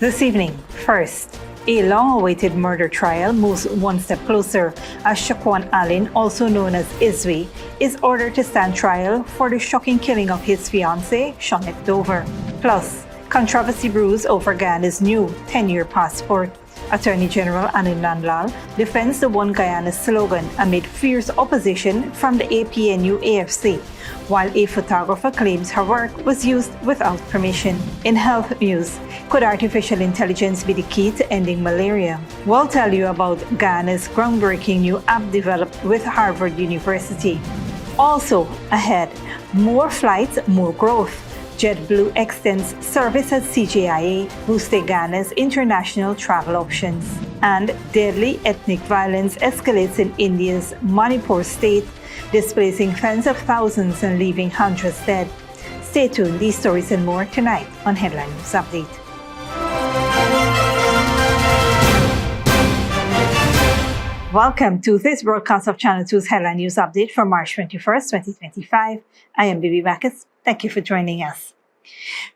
This evening, first, a long-awaited murder trial moves one step closer as Shaquawn Alleyne, also known as ISWE, is ordered to stand trial for the shocking killing of his fiancée, Shonette Dover. Plus, controversy brews over Guyana's new 10-year passport. Attorney General Anil Nandlall defends the One Guyana slogan amid fierce opposition from the APNU+AFC, while a photographer claims her work was used without permission. In health news, could artificial intelligence be the key to ending malaria? We'll tell you about Guyana's groundbreaking new app developed with Harvard University. Also ahead, more flights, more growth. JetBlue extends service at CJIA, boosting Ghana's international travel options. And deadly ethnic violence escalates in India's Manipur state, displacing tens of thousands and leaving hundreds dead. Stay tuned, these stories and more tonight on Headline News Update. Welcome to this broadcast of Channel 2's Headline News Update for March 21st, 2025. I am Bibi Bacchus. Thank you for joining us.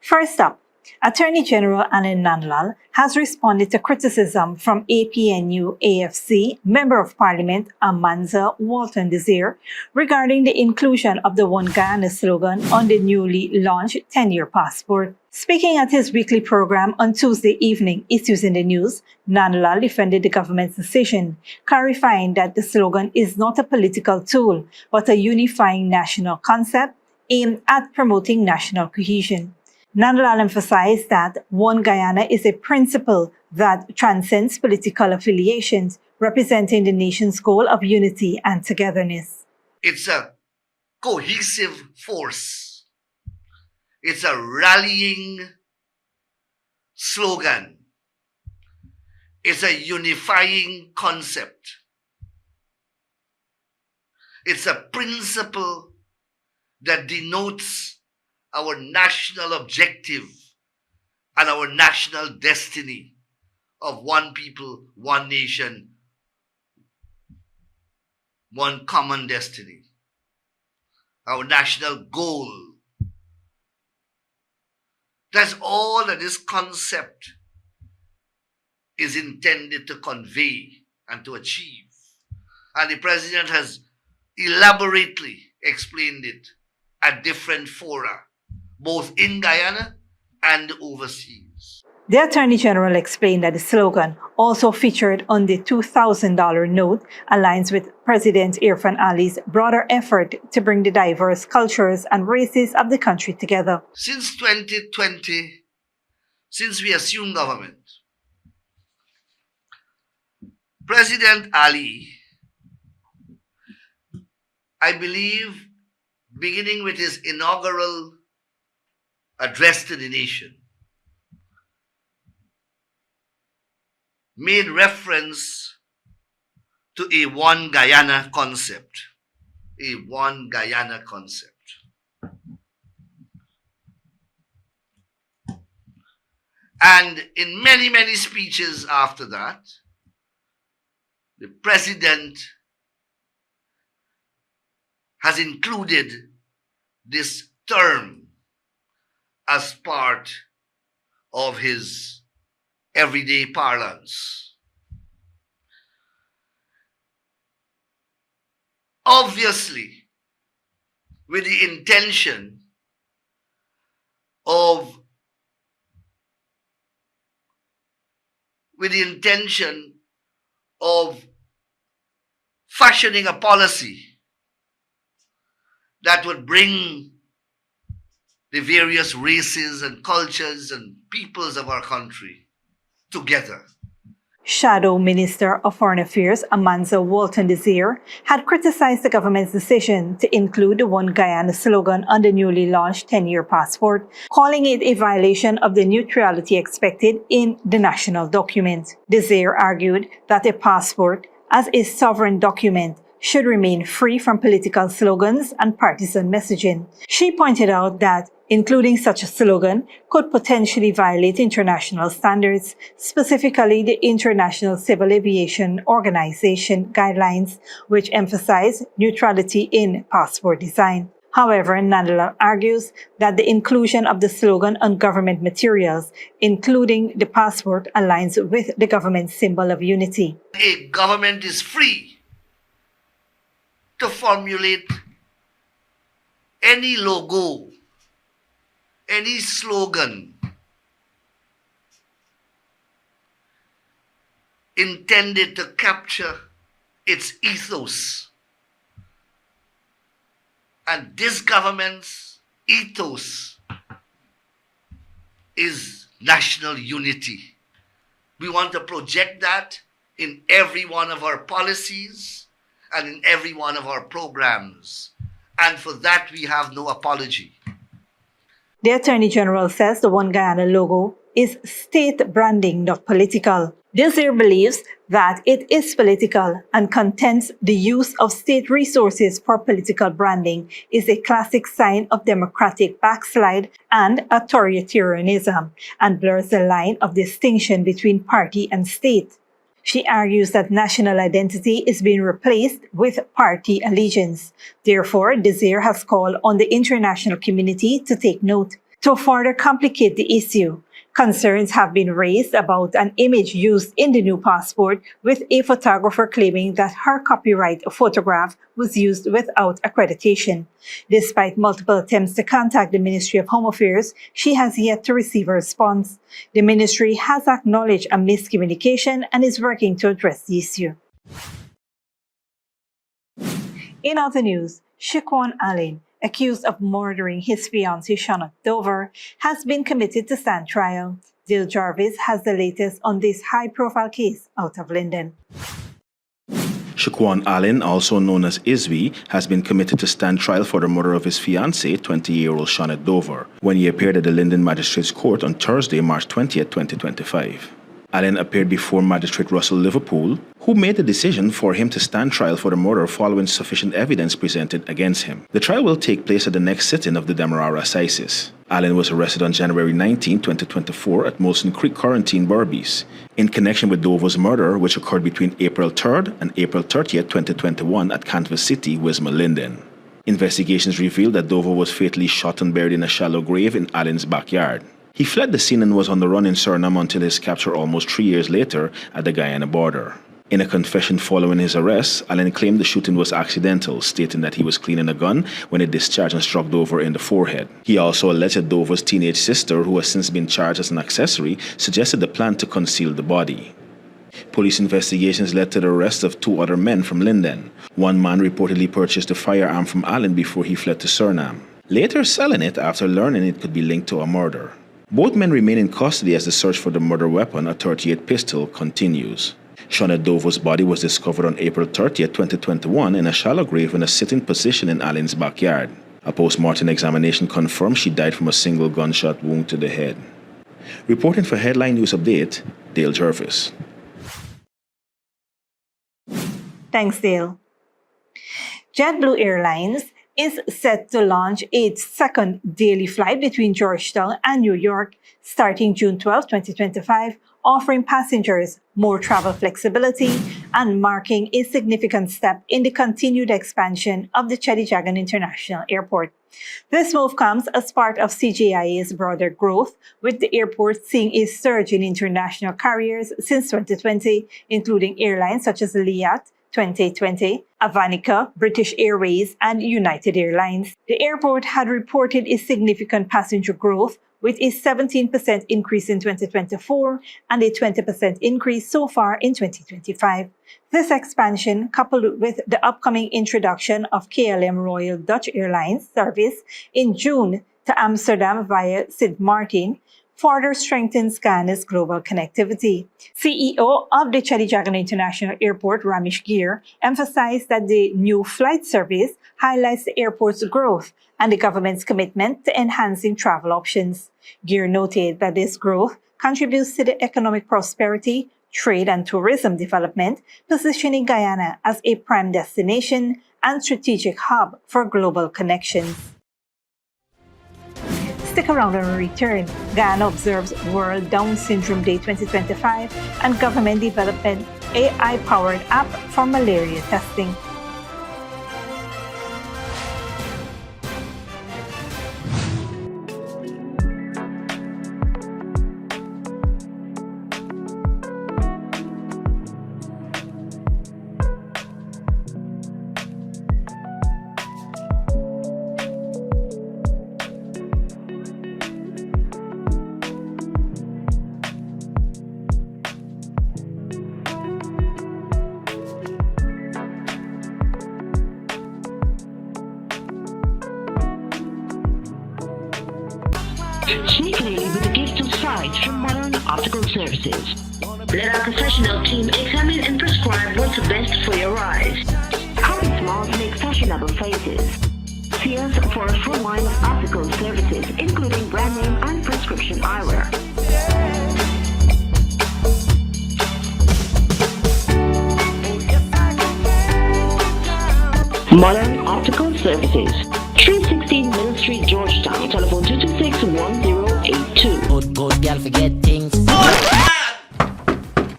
First up, Attorney General Anil Nandlall has responded to criticism from APNU+AFC Member of Parliament Amanza Walton Desir regarding the inclusion of the One Guyana slogan on the newly launched 10-year passport. Speaking at his weekly program on Tuesday evening, Issues in the News, Nandlall defended the government's decision, clarifying that the slogan is not a political tool, but a unifying national concept aimed at promoting national cohesion. Nandlall emphasized that One Guyana is a principle that transcends political affiliations, representing the nation's goal of unity and togetherness. It's a cohesive force. It's a rallying slogan. It's a unifying concept. It's a principle that denotes our national objective and our national destiny of one people, one nation, one common destiny. Our national goal. That's all that this concept is intended to convey and to achieve. And the President has elaborately explained it at different fora, both in Guyana and overseas. The Attorney General explained that the slogan, also featured on the $2,000 note, aligns with President Irfan Ali's broader effort to bring the diverse cultures and races of the country together. Since 2020, since we assumed government, President Ali, I believe, beginning with his inaugural address to the nation, made reference to a One Guyana concept. A One Guyana concept. And in many, many speeches after that, the President has included this term as part of his everyday parlance. Obviously, with the intention of fashioning a policy that would bring the various races and cultures and peoples of our country together. Shadow Minister of Foreign Affairs Amanza Walton Desir had criticized the government's decision to include the One Guyana slogan on the newly launched 10-year passport, calling it a violation of the neutrality expected in the national document. Desir argued that a passport, as a sovereign document, should remain free from political slogans and partisan messaging. She pointed out that including such a slogan could potentially violate international standards, specifically the International Civil Aviation Organization guidelines, which emphasize neutrality in passport design. However, Nandlall argues that the inclusion of the slogan on government materials, including the passport, aligns with the government's symbol of unity. A government is free to formulate any logo, any slogan intended to capture its ethos. And this government's ethos is national unity. We want to project that in every one of our policies and in every one of our programs. And for that, we have no apology. The Attorney General says the One Guyana logo is state branding, not political. Desir believes that it is political and contends the use of state resources for political branding is a classic sign of democratic backslide and authoritarianism and blurs the line of distinction between party and state. She argues that national identity is being replaced with party allegiance. Therefore, Desir has called on the international community to take note. To further complicate the issue, concerns have been raised about an image used in the new passport, with a photographer claiming that her copyright photograph was used without accreditation. Despite multiple attempts to contact the Ministry of Home Affairs, she has yet to receive a response. The ministry has acknowledged a miscommunication and is working to address the issue. In other news, Shaquawn Alleyne, accused of murdering his fiancée Shonette Dover, has been committed to stand trial. Dale Jarvis has the latest on this high-profile case out of Linden. Shaquawn Alleyne, also known as ISWE, has been committed to stand trial for the murder of his fiancée, 20-year-old Shonette Dover, when he appeared at the Linden Magistrates Court on Thursday, March 20, 2025. Alleyne appeared before Magistrate Russell Liverpool, who made the decision for him to stand trial for the murder following sufficient evidence presented against him. The trial will take place at the next sitting of the Demerara Assizes. Alleyne was arrested on January 19, 2024 at Molson Creek Quarantine, Berbice, in connection with Dover's murder, which occurred between April 3rd and April 30th, 2021 at Canvas City, Wisma, Linden. Investigations revealed that Dover was fatally shot and buried in a shallow grave in Alleyne's backyard. He fled the scene and was on the run in Suriname until his capture almost 3 years later at the Guyana border. In a confession following his arrest, Alleyne claimed the shooting was accidental, stating that he was cleaning a gun when it discharged and struck Dover in the forehead. He also alleged that Dover's teenage sister, who has since been charged as an accessory, suggested the plan to conceal the body. Police investigations led to the arrest of 2 other men from Linden. One man reportedly purchased a firearm from Alleyne before he fled to Suriname, later selling it after learning it could be linked to a murder. Both men remain in custody as the search for the murder weapon, a .38 pistol, continues. Shonette Dover's body was discovered on April 30, 2021 in a shallow grave in a sitting position in Alleyne's backyard. A post-mortem examination confirmed she died from a single gunshot wound to the head. Reporting for Headline News Update, Dale Jarvis. Thanks, Dale. JetBlue Airlines is set to launch its second daily flight between Georgetown and New York starting June 12, 2025, offering passengers more travel flexibility and marking a significant step in the continued expansion of the JetBlue International Airport. This move comes as part of CJIA's broader growth, with the airport seeing a surge in international carriers since 2020, including airlines such as Liat 2020, Dominica, British Airways, and United Airlines. The airport had reported a significant passenger growth, with a 17% increase in 2024 and a 20% increase so far in 2025. This expansion, coupled with the upcoming introduction of KLM Royal Dutch Airlines service in June to Amsterdam via Sint Maarten, further strengthens Guyana's global connectivity. CEO of the JetBlue International Airport, Ramesh Gir, emphasized that the new flight service highlights the airport's growth and the government's commitment to enhancing travel options. Gir noted that this growth contributes to the economic prosperity, trade and tourism development, positioning Guyana as a prime destination and strategic hub for global connections. Stick around when we return. Guyana observes World Down Syndrome Day 2025 and government development AI-powered app for malaria testing. sneakily with a gift of sight from Modern Optical Services. Let our professional team examine and prescribe what's best for your eyes. Common smiles make fashionable faces. See us for a full line of optical services, including brand name and prescription eyewear. Modern Optical Services, 316 Middle Street, Georgetown. Telephone 226-1082. Good girl forget things.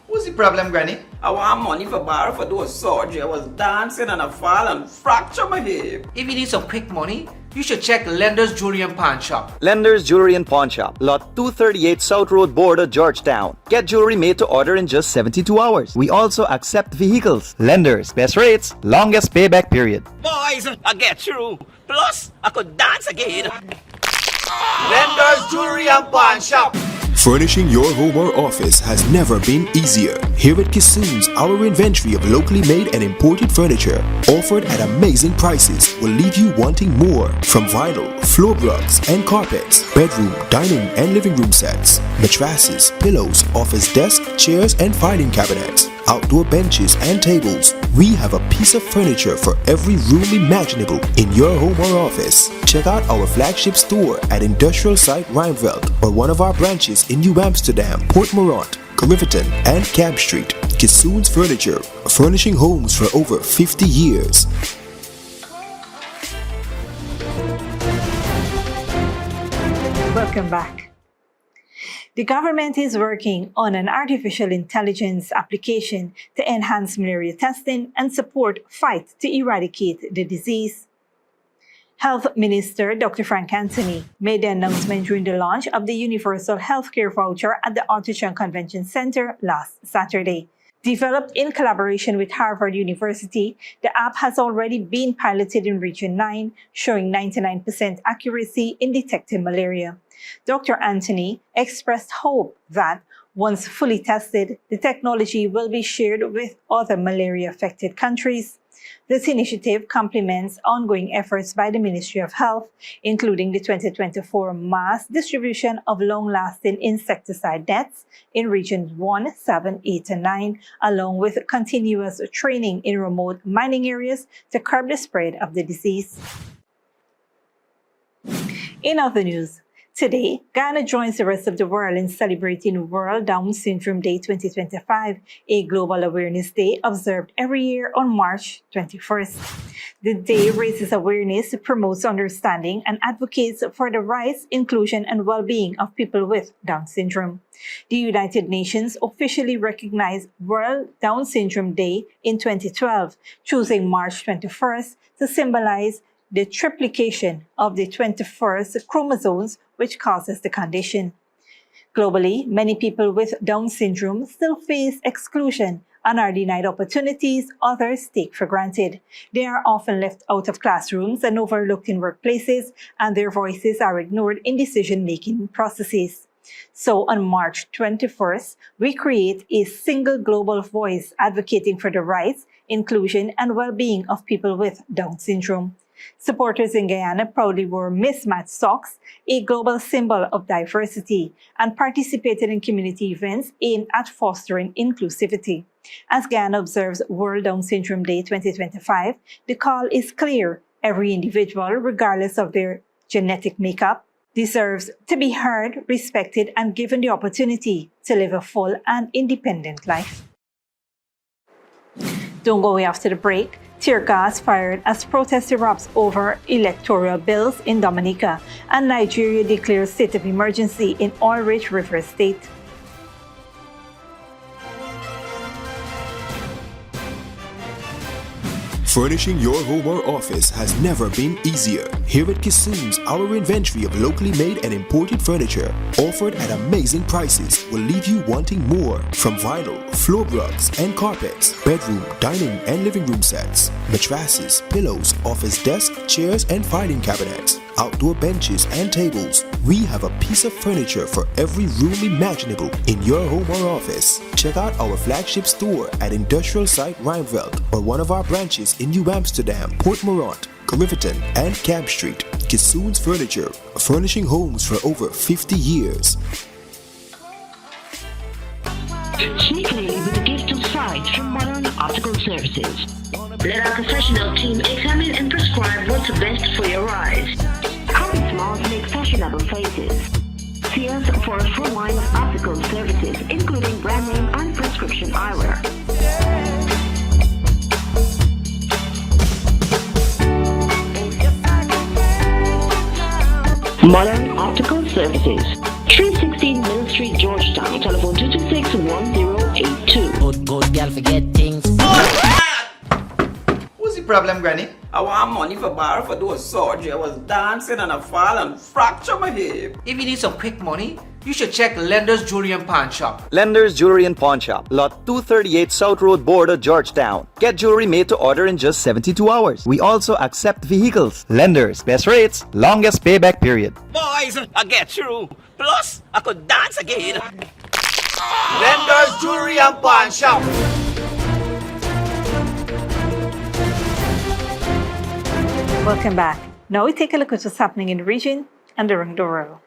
What's the problem, Granny? I want money for borrow for those surgery. I was dancing and I fall and fractured my hip. If you need some quick money, you should check Lender's Jewelry and Pawn Shop. Lender's Jewelry and Pawn Shop, lot 238 South Road, Border, Georgetown. Get jewelry made to order in just 72 hours. We also accept vehicles. Lender's, best rates, longest payback period. Boys, I get through. Plus, I could dance again. Lender's Jewelry and Pawn Shop. Furnishing your home or office has never been easier. Here at Kissoon's, our inventory of locally made and imported furniture, offered at amazing prices, will leave you wanting more. From vinyl, floor rugs and carpets, bedroom, dining and living room sets, mattresses, pillows, office desk, chairs and filing cabinets, outdoor benches and tables. We have a piece of furniture for every room imaginable in your home or office. Check out our flagship store at Industrial Site Rijnveld or one of our branches in New Amsterdam, Port Morant, Riverton and Camp Street. Kissoon's Furniture, furnishing homes for over 50 years. Welcome back. The government is working on an artificial intelligence application to enhance malaria testing and support fight to eradicate the disease. Health Minister Dr. Frank Anthony made the announcement during the launch of the Universal Healthcare Voucher at the Artisan Convention Center last Saturday. Developed in collaboration with Harvard University, the app has already been piloted in Region 9, showing 99% accuracy in detecting malaria. Dr. Anthony expressed hope that once fully tested, the technology will be shared with other malaria-affected countries. This initiative complements ongoing efforts by the Ministry of Health, including the 2024 mass distribution of long-lasting insecticide nets in Regions 1, 7, 8, and 9, along with continuous training in remote mining areas to curb the spread of the disease. In other news, today, Guyana joins the rest of the world in celebrating World Down Syndrome Day 2025, a global awareness day observed every year on March 21st. The day raises awareness, promotes understanding, and advocates for the rights, inclusion, and well-being of people with Down syndrome. The United Nations officially recognized World Down Syndrome Day in 2012, choosing March 21st to symbolize the triplication of the 21st chromosomes, which causes the condition. Globally, many people with Down syndrome still face exclusion and are denied opportunities others take for granted. They are often left out of classrooms and overlooked in workplaces, and their voices are ignored in decision-making processes. So on March 21st, we create a single global voice advocating for the rights, inclusion, and well-being of people with Down syndrome. Supporters in Guyana proudly wore mismatched socks, a global symbol of diversity, and participated in community events aimed at fostering inclusivity. As Guyana observes World Down Syndrome Day 2025, the call is clear. Every individual, regardless of their genetic makeup, deserves to be heard, respected, and given the opportunity to live a full and independent life. Don't go away after the break. Tear gas fired as protest erupts over electoral bills in Dominica, and Nigeria declares state of emergency in oil-rich river state. Furnishing your home or office has never been easier. Here at Kissoon's, our inventory of locally made and imported furniture, offered at amazing prices, will leave you wanting more. From vinyl, floor rugs and carpets, bedroom, dining and living room sets, mattresses, pillows, office desk, chairs and filing cabinets, outdoor benches and tables. We have a piece of furniture for every room imaginable in your home or office. Check out our flagship store at Industrial Site Rijnveld or one of our branches in New Amsterdam, Port Morant, Riverton and Camp Street. Kissoon's Furniture, furnishing homes for over 50 years. Sneakily with a gift of sight from Modern Optical Services. Let our professional team examine and prescribe what's best for your eyes. Common smiles make fashionable faces. See us for a full line of optical services, including brand name and prescription eyewear. Modern Optical Services, 316 Mill Street, Georgetown. Telephone 226-1082. Good girl forget things. What's the problem, Granny? I want money for borrow for those surgery. I was dancing and I fall and fracture my hip. If you need some quick money, you should check Lender's Jewelry and Pawn Shop. Lender's Jewelry and Pawn Shop, lot 238 South Road Border, Georgetown. Get jewelry made to order in just 72 hours. We also accept vehicles. Lender's, best rates, longest payback period. Boys, I get through. Plus, I could dance again. Lender's Jewelry and Pawn Shop. Welcome back. Now we take a look at what's happening in the region and around the world.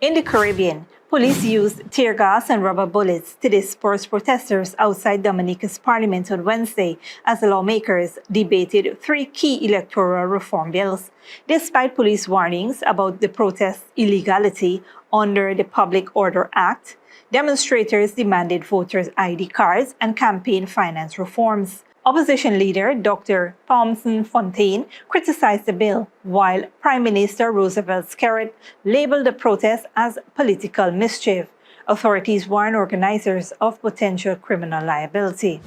In the Caribbean, police used tear gas and rubber bullets to disperse protesters outside Dominica's parliament on Wednesday as the lawmakers debated 3 key electoral reform bills. Despite police warnings about the protest's illegality under the Public Order Act, demonstrators demanded voters' ID cards and campaign finance reforms. Opposition leader Dr. Thompson Fontaine criticized the bill, while Prime Minister Roosevelt Skerritt labeled the protest as political mischief. Authorities warn organizers of potential criminal liability.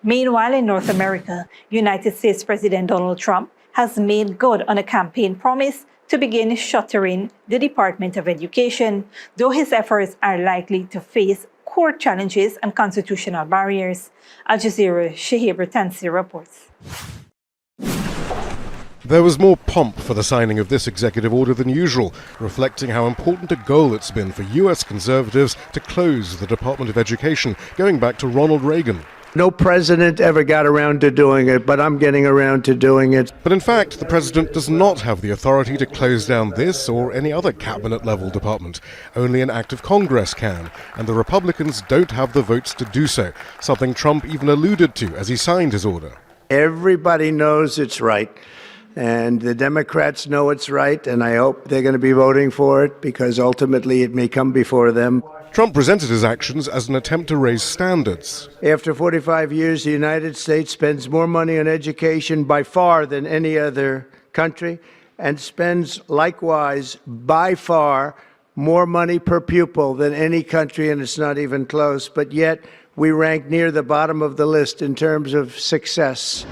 Meanwhile, in North America, United States President Donald Trump has made good on a campaign promise to begin shuttering the Department of Education, though his efforts are likely to face court challenges and constitutional barriers. Al Jazeera's Shahib Ratansi reports. There was more pomp for the signing of this executive order than usual, reflecting how important a goal it's been for U.S. conservatives to close the Department of Education, going back to Ronald Reagan. No president ever got around to doing it, but I'm getting around to doing it. But in fact, the president does not have the authority to close down this or any other cabinet-level department. Only an act of Congress can, and the Republicans don't have the votes to do so, something Trump even alluded to as he signed his order. Everybody knows it's right, and the Democrats know it's right, and I hope they're going to be voting for it because ultimately it may come before them. Trump presented his actions as an attempt to raise standards. After 45 years, the United States spends more money on education by far than any other country, and spends likewise by far more money per pupil than any country, and it's not even close, but yet we rank near the bottom of the list in terms of success.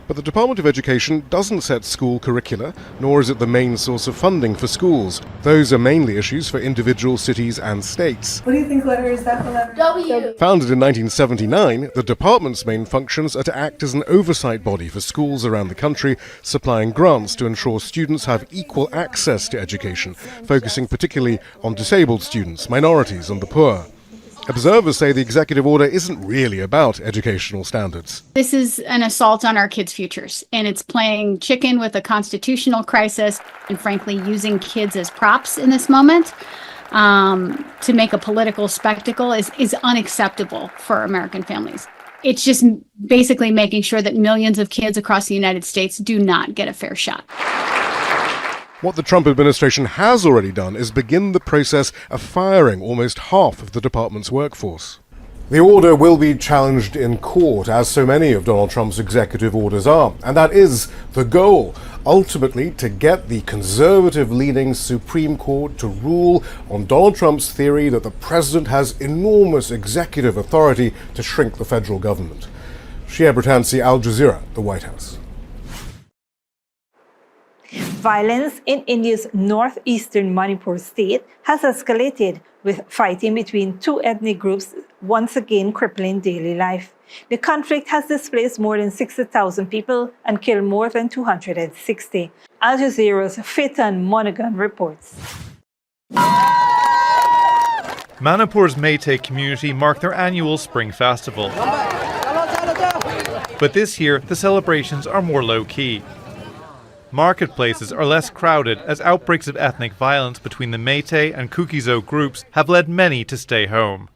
But the Department of Education doesn't set school curricula, nor is it the main source of funding for schools. Those are mainly issues for individual cities and states. What do you think letter is that for letter? W. Founded in 1979, the department's main functions are to act as an oversight body for schools around the country, supplying grants to ensure students have equal access to education, focusing particularly on disabled students, minorities and the poor. Observers say the executive order isn't really about educational standards. This is an assault on our kids' futures, and it's playing chicken with a constitutional crisis and frankly using kids as props in this moment to make a political spectacle is unacceptable for American families. It's just basically making sure that millions of kids across the United States do not get a fair shot. What the Trump administration has already done is begin the process of firing almost half of the department's workforce. The order will be challenged in court, as so many of Donald Trump's executive orders are, and that is the goal, ultimately to get the conservative-leaning Supreme Court to rule on Donald Trump's theory that the president has enormous executive authority to shrink the federal government. Shia Bratansi, Al Jazeera, the White House. Violence in India's northeastern Manipur state has escalated, with fighting between 2 ethnic groups once again crippling daily life. The conflict has displaced more than 60,000 people and killed more than 260. Al Jazeera's Fitan Monaghan reports. Manipur's Meitei community marked their annual spring festival. But this year, the celebrations are more low-key. Marketplaces are less crowded as outbreaks of ethnic violence between the Métis and Kukizo groups have led many to stay home.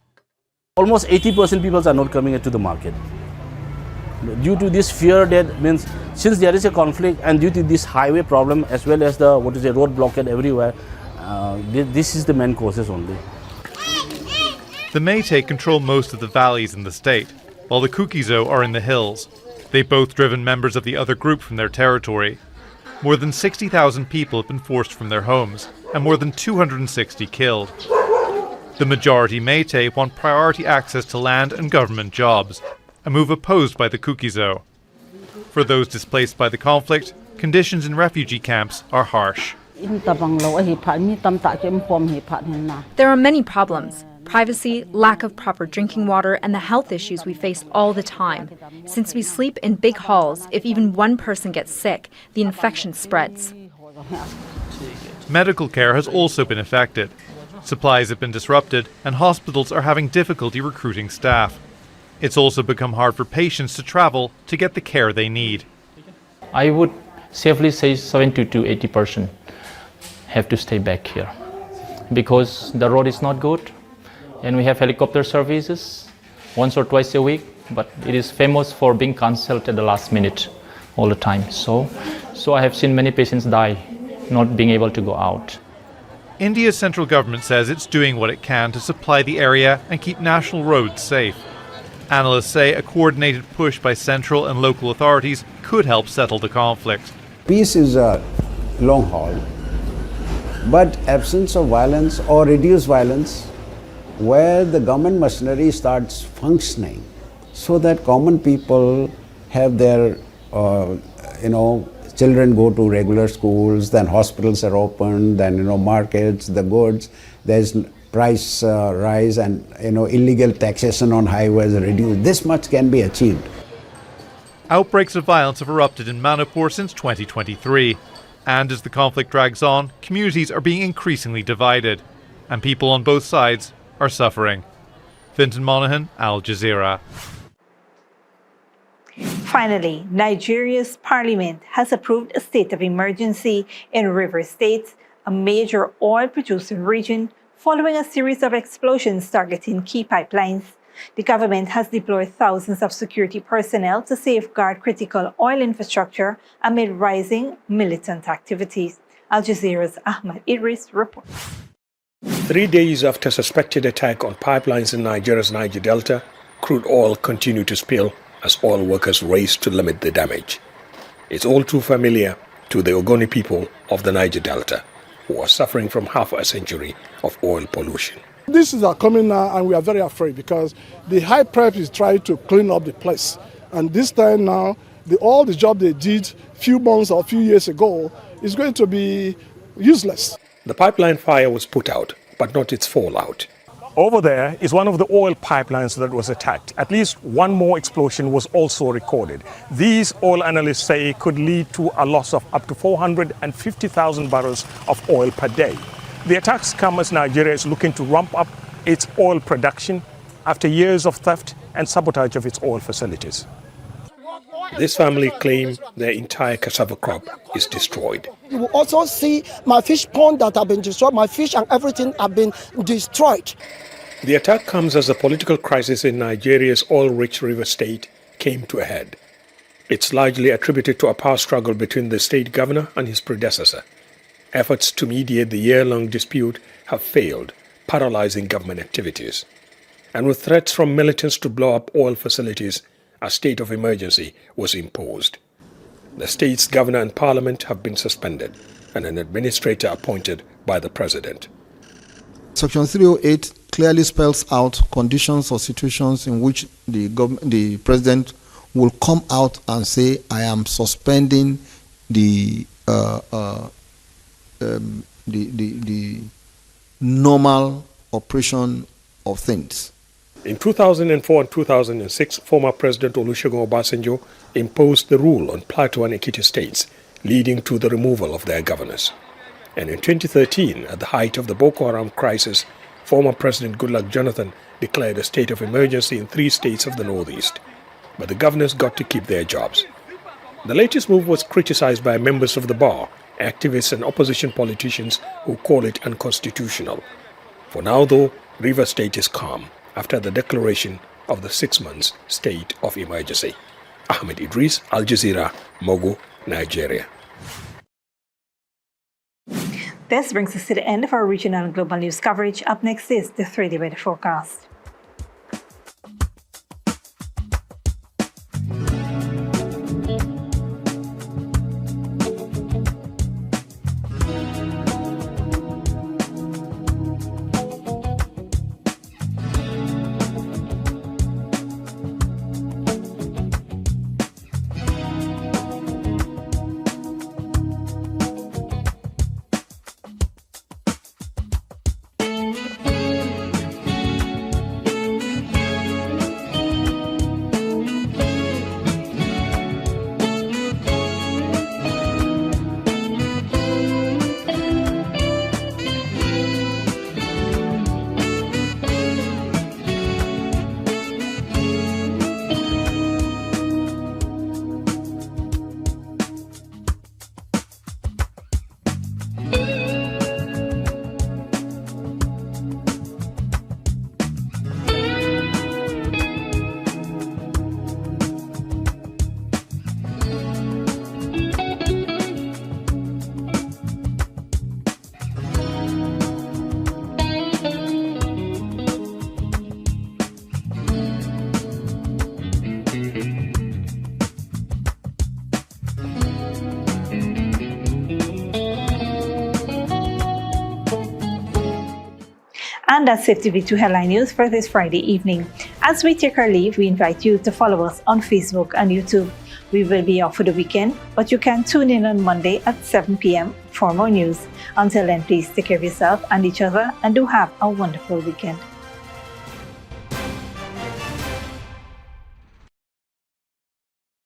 Almost 80% people are not coming into the market. Due to this fear that means since there is a conflict and due to this highway problem as well as the road blockade everywhere, this is the main causes only. The Métis control most of the valleys in the state, while the Kukizo are in the hills. They've both driven members of the other group from their territory. More than 60,000 people have been forced from their homes, and more than 260 killed. The majority Métis want priority access to land and government jobs, a move opposed by the Kukizo. For those displaced by the conflict, conditions in refugee camps are harsh. There are many problems. Privacy, lack of proper drinking water, and the health issues we face all the time. Since we sleep in big halls, if even one person gets sick, the infection spreads. Medical care has also been affected. Supplies have been disrupted, and hospitals are having difficulty recruiting staff. It's also become hard for patients to travel to get the care they need. I would safely say 70 to 80% have to stay back here because the road is not good. And we have helicopter services once or twice a week, but it is famous for being cancelled at the last minute all the time. So I have seen many patients die not being able to go out. India's central government says it's doing what it can to supply the area and keep national roads safe. Analysts say a coordinated push by central and local authorities could help settle the conflict. Peace is a long haul, but absence of violence or reduced violence where the government machinery starts functioning so that common people have their, children go to regular schools, then hospitals are open, then, markets, the goods, there's price rise and, illegal taxation on highways reduced. This much can be achieved. Outbreaks of violence have erupted in Manipur since 2023. And as the conflict drags on, communities are being increasingly divided. And people on both sides are suffering. Fintan Monaghan, Al Jazeera. Finally, Nigeria's parliament has approved a state of emergency in Rivers State, a major oil-producing region, following a series of explosions targeting key pipelines. The government has deployed thousands of security personnel to safeguard critical oil infrastructure amid rising militant activities. Al Jazeera's Ahmad Idris reports. 3 days after suspected attack on pipelines in Nigeria's Niger Delta, crude oil continued to spill as oil workers raced to limit the damage. It's all too familiar to the Ogoni people of the Niger Delta, who are suffering from half a century of oil pollution. This is coming now, and we are very afraid because the high prep is trying to clean up the place. And this time now, all the job they did few months or few years ago is going to be useless. The pipeline fire was put out, but not its fallout. Over there is one of the oil pipelines that was attacked. At least one more explosion was also recorded. These oil analysts say it could lead to a loss of up to 450,000 barrels of oil per day. The attacks come as Nigeria is looking to ramp up its oil production after years of theft and sabotage of its oil facilities. This family claim their entire cassava crop is destroyed. You will also see my fish pond that have been destroyed, my fish and everything have been destroyed. The attack comes as the political crisis in Nigeria's oil-rich river state came to a head. It's largely attributed to a power struggle between the state governor and his predecessor. Efforts to mediate the year-long dispute have failed, paralyzing government activities. And with threats from militants to blow up oil facilities, a state of emergency was imposed. The state's governor and parliament have been suspended and an administrator appointed by the president. Section 308 clearly spells out conditions or situations in which the president will come out and say, I am suspending the normal operation of things. In 2004 and 2006, former President Olusegun Obasanjo imposed the rule on Plateau and Ekiti states, leading to the removal of their governors. And in 2013, at the height of the Boko Haram crisis, former President Goodluck Jonathan declared a state of emergency in 3 states of the Northeast. But the governors got to keep their jobs. The latest move was criticized by members of the bar, activists and opposition politicians who call it unconstitutional. For now, though, Rivers State is calm after the declaration of the 6 months state of emergency. Ahmed Idris, Al Jazeera, Mogo, Nigeria. This brings us to the end of our regional and global news coverage. Up next is the 3-day weather forecast. And that's FTV2 Headline News for this Friday evening. As we take our leave, we invite you to follow us on Facebook and YouTube. We will be off for the weekend, but you can tune in on Monday at 7 p.m. for more news. Until then, please take care of yourself and each other and do have a wonderful weekend.